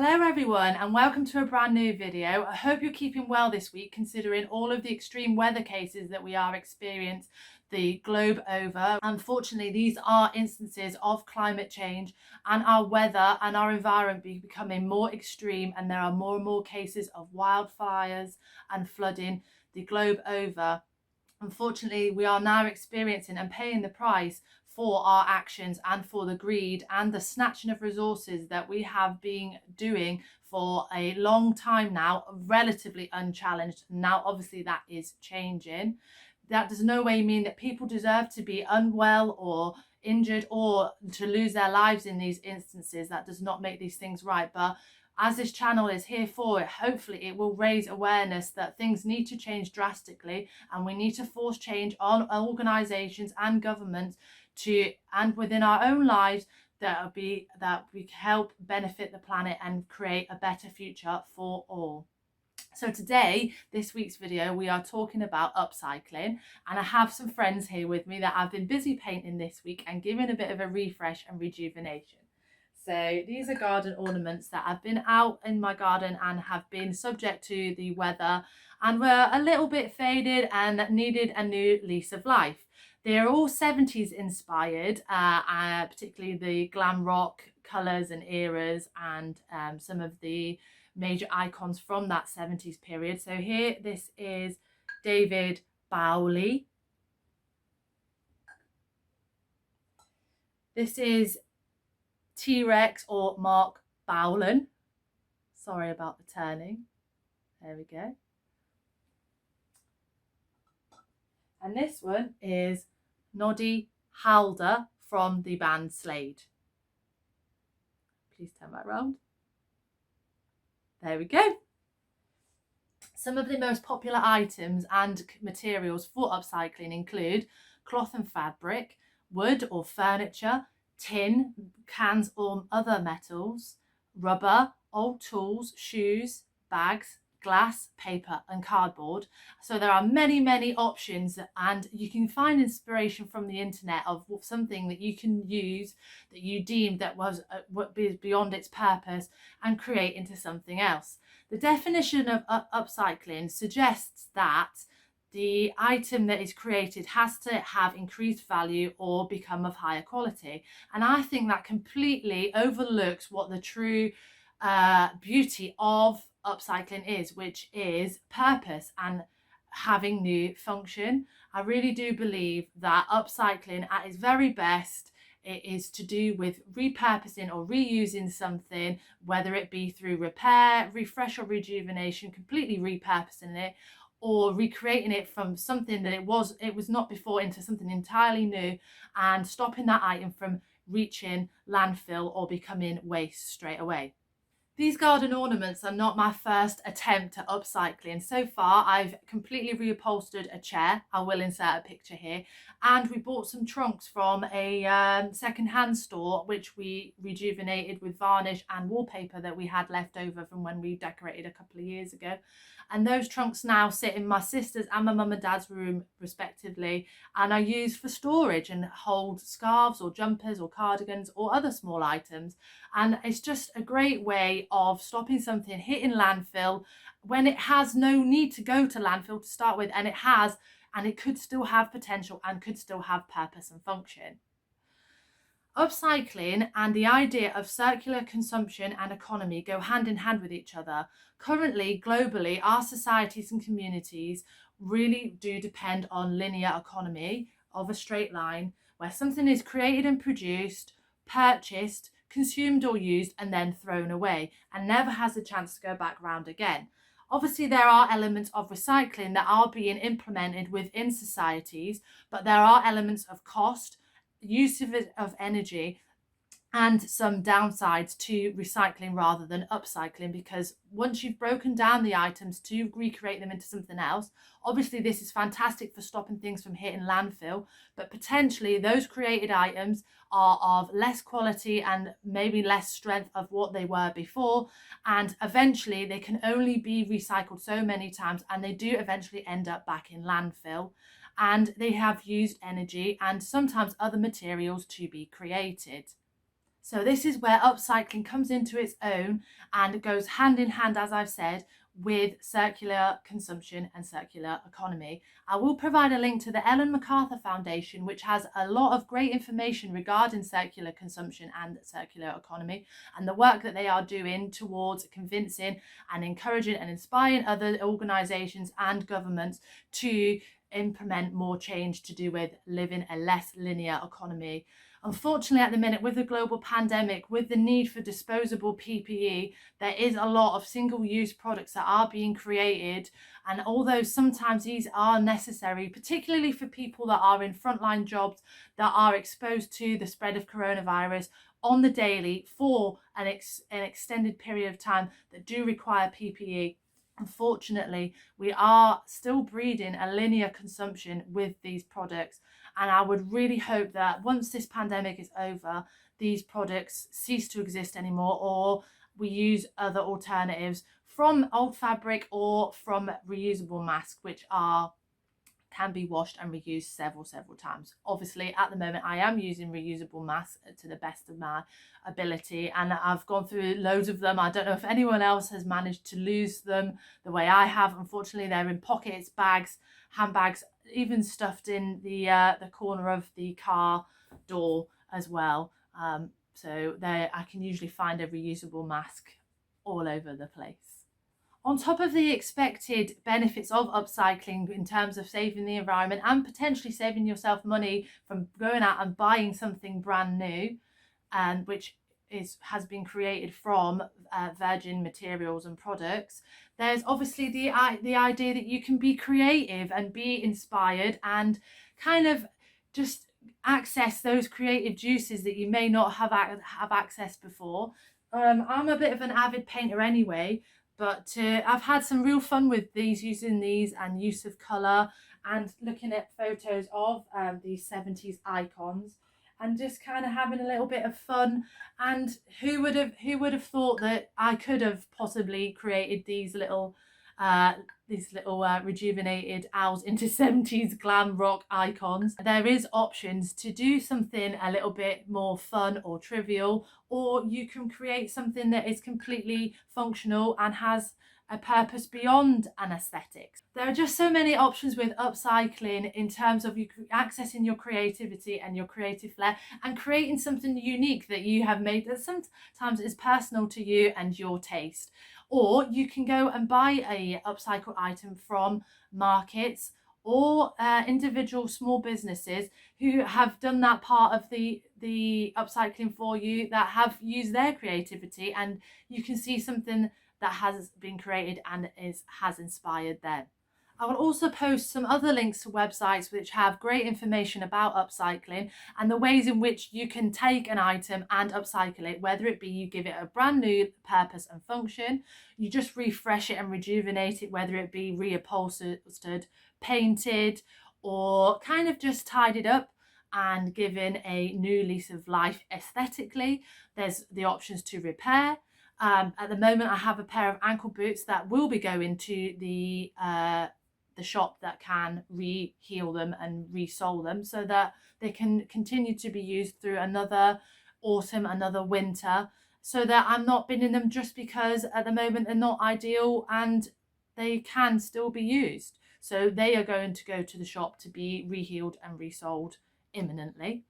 Hello everyone and welcome to a brand new video. I hope you're keeping well this week considering all of the extreme weather cases that we are experiencing the globe over. Unfortunately, these are instances of climate change and our weather and our environment becoming more extreme, and there are more and more cases of wildfires and flooding the globe over. Unfortunately, we are now experiencing and paying the price for our actions and for the greed and the snatching of resources that we have been doing for a long time now, relatively unchallenged. Now, obviously, that is changing. That does no way mean that people deserve to be unwell or injured or to lose their lives in these instances. That does not make these things right. But as this channel is here for it, hopefully it will raise awareness that things need to change drastically, and we need to force change on organisations and governments and within our own lives that we help benefit the planet and create a better future for all. So today, this week's video, we are talking about upcycling, and I have some friends here with me that I've been busy painting this week and giving a bit of a refresh and rejuvenation. So these are garden ornaments that have been out in my garden and have been subject to the weather and were a little bit faded and needed a new lease of life. They're all 70s inspired, particularly the glam rock colours and eras and some of the major icons from that 70s period. So here, this is David Bowie. This is T-Rex or Mark Bowlen. Sorry about the turning. There we go. And this one is Noddy Halder from the band Slade. Please turn back round. There we go. Some of the most popular items and materials for upcycling include cloth and fabric, wood or furniture, tin, cans or other metals, rubber, old tools, shoes, bags, glass, paper and cardboard. So there are many options, and you can find inspiration from the internet of something that you can use that you deemed that was beyond its purpose and create into something else. The definition of upcycling suggests that the item that is created has to have increased value or become of higher quality. And I think that completely overlooks what the true beauty of upcycling is, which is purpose and having new function. I really do believe that upcycling at its very best, it is to do with repurposing or reusing something, whether it be through repair, refresh or rejuvenation, completely repurposing it, or recreating it from something that it was not before into something entirely new, and stopping that item from reaching landfill or becoming waste straight away. These garden ornaments are not my first attempt at upcycling. So far, I've completely reupholstered a chair. I will insert a picture here. And we bought some trunks from a second-hand store, which we rejuvenated with varnish and wallpaper that we had left over from when we decorated a couple of years ago. And those trunks now sit in my sister's and my mum and dad's room, respectively, and are used for storage and hold scarves or jumpers or cardigans or other small items. And it's just a great way of stopping something hitting landfill when it has no need to go to landfill to start with, and it could still have potential and could still have purpose and function. Upcycling and the idea of circular consumption and economy go hand in hand with each other. Currently, globally, our societies and communities really do depend on linear economy of a straight line, where something is created and produced, purchased, consumed or used, and then thrown away, and never has a chance to go back round again. Obviously, there are elements of recycling that are being implemented within societies, but there are elements of cost, use of energy, and some downsides to recycling rather than upcycling, because once you've broken down the items to recreate them into something else, obviously this is fantastic for stopping things from hitting landfill, but potentially those created items are of less quality and maybe less strength of what they were before, and eventually they can only be recycled so many times, and they do eventually end up back in landfill, and they have used energy and sometimes other materials to be created. So this is where upcycling comes into its own and goes hand in hand, as I've said, with circular consumption and circular economy. I will provide a link to the Ellen MacArthur Foundation, which has a lot of great information regarding circular consumption and circular economy, and the work that they are doing towards convincing and encouraging and inspiring other organisations and governments to implement more change to do with living a less linear economy. Unfortunately, at the minute, with the global pandemic, with the need for disposable PPE, there is a lot of single-use products that are being created. And although sometimes these are necessary, particularly for people that are in frontline jobs that are exposed to the spread of coronavirus on the daily for an extended period of time that do require PPE, unfortunately, we are still breeding a linear consumption with these products. And I would really hope that once this pandemic is over, these products cease to exist anymore, or we use other alternatives from old fabric or from reusable masks, which can be washed and reused several times. Obviously, at the moment, I am using reusable masks to the best of my ability, and I've gone through loads of them. I don't know if anyone else has managed to lose them the way I have. Unfortunately, they're in pockets, bags, handbags, even stuffed in the corner of the car door as well. So there, I can usually find a reusable mask all over the place. On top of the expected benefits of upcycling in terms of saving the environment and potentially saving yourself money from going out and buying something brand new, and which has been created from virgin materials and products, there's obviously the idea that you can be creative and be inspired and kind of just access those creative juices that you may not have accessed before. I'm a bit of an avid painter anyway, but I've had some real fun with using these and use of colour and looking at photos of these 70s icons and just kind of having a little bit of fun. And who would have thought that I could have possibly created these little rejuvenated owls into 70s glam rock icons. There is options to do something a little bit more fun or trivial, or you can create something that is completely functional and has a purpose beyond an aesthetics. There are just so many options with upcycling in terms of you accessing your creativity and your creative flair and creating something unique that you have made that sometimes is personal to you and your taste. Or you can go and buy a upcycled item from markets or individual small businesses who have done that part of the upcycling for you, that have used their creativity, and you can see something that has been created and has inspired them. I will also post some other links to websites which have great information about upcycling and the ways in which you can take an item and upcycle it, whether it be you give it a brand new purpose and function, you just refresh it and rejuvenate it, whether it be reupholstered, painted, or kind of just tidied up and given a new lease of life aesthetically. There's the options to repair. At the moment, I have a pair of ankle boots that will be going to the shop that can re-heal them and re-sole them so that they can continue to be used through another autumn, another winter, so that I'm not binning them just because at the moment they're not ideal and they can still be used. So they are going to go to the shop to be re-healed and re-soled imminently.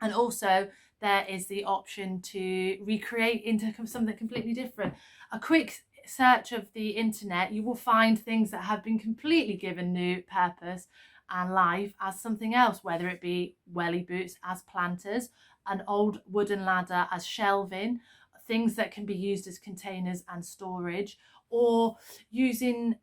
And also there is the option to recreate into something completely different. A quick search of the internet, you will find things that have been completely given new purpose and life as something else, whether it be welly boots as planters, an old wooden ladder as shelving, things that can be used as containers and storage, or using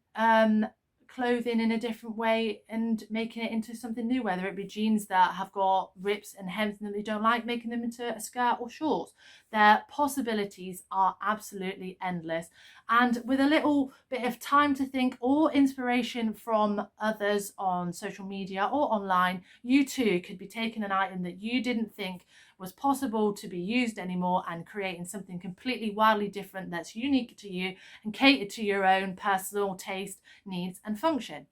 clothing in a different way and making it into something new, whether it be jeans that have got rips and hems that you don't like, making them into a skirt or shorts. Their possibilities are absolutely endless, and with a little bit of time to think or inspiration from others on social media or online, you too could be taking an item that you didn't think was possible to be used anymore and creating something completely wildly different that's unique to you and catered to your own personal taste, needs and function.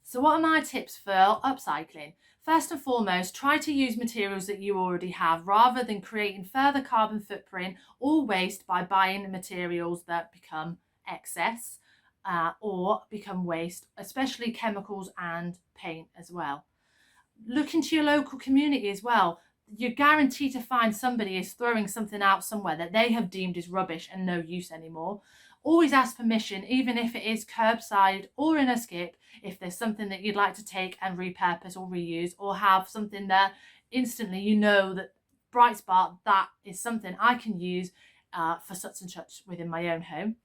So what are my tips for upcycling? First and foremost, try to use materials that you already have rather than creating further carbon footprint or waste by buying materials that become excess or become waste, especially chemicals and paint as well. Look into your local community as well. You're guaranteed to find somebody is throwing something out somewhere that they have deemed is rubbish and no use anymore. Always ask permission, even if it is curbside or in a skip, if there's something that you'd like to take and repurpose or reuse, or have something there instantly, you know that bright spot, that is something I can use for such and such within my own home.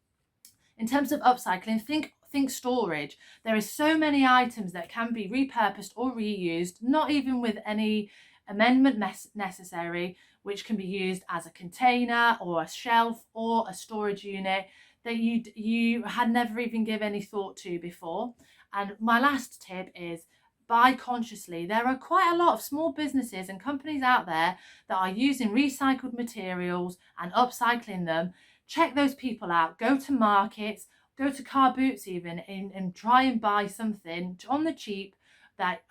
In terms of upcycling, think storage. There is so many items that can be repurposed or reused, not even with any amendment necessary, which can be used as a container or a shelf or a storage unit that you had never even given any thought to before. And my last tip is buy consciously. There are quite a lot of small businesses and companies out there that are using recycled materials and upcycling them. Check those people out. Go to markets, go to car boots even, and try and buy something on the cheap,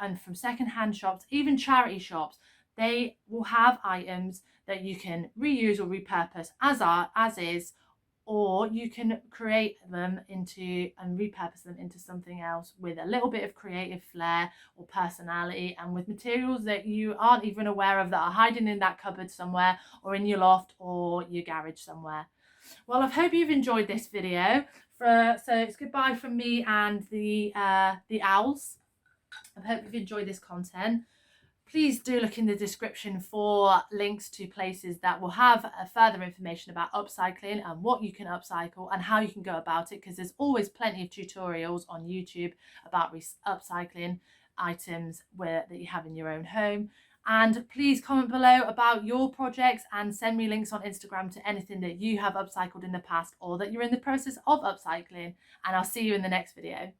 and from second-hand shops, even charity shops. They will have items that you can reuse or repurpose as is, or you can create them into and repurpose them into something else with a little bit of creative flair or personality, and with materials that you aren't even aware of that are hiding in that cupboard somewhere or in your loft or your garage somewhere. Well, I hope you've enjoyed this video. So it's goodbye from me and the owls. I hope you've enjoyed this content. Please do look in the description for links to places that will have further information about upcycling and what you can upcycle and how you can go about it, because there's always plenty of tutorials on YouTube about upcycling items that you have in your own home. And please comment below about your projects and send me links on Instagram to anything that you have upcycled in the past or that you're in the process of upcycling. And I'll see you in the next video.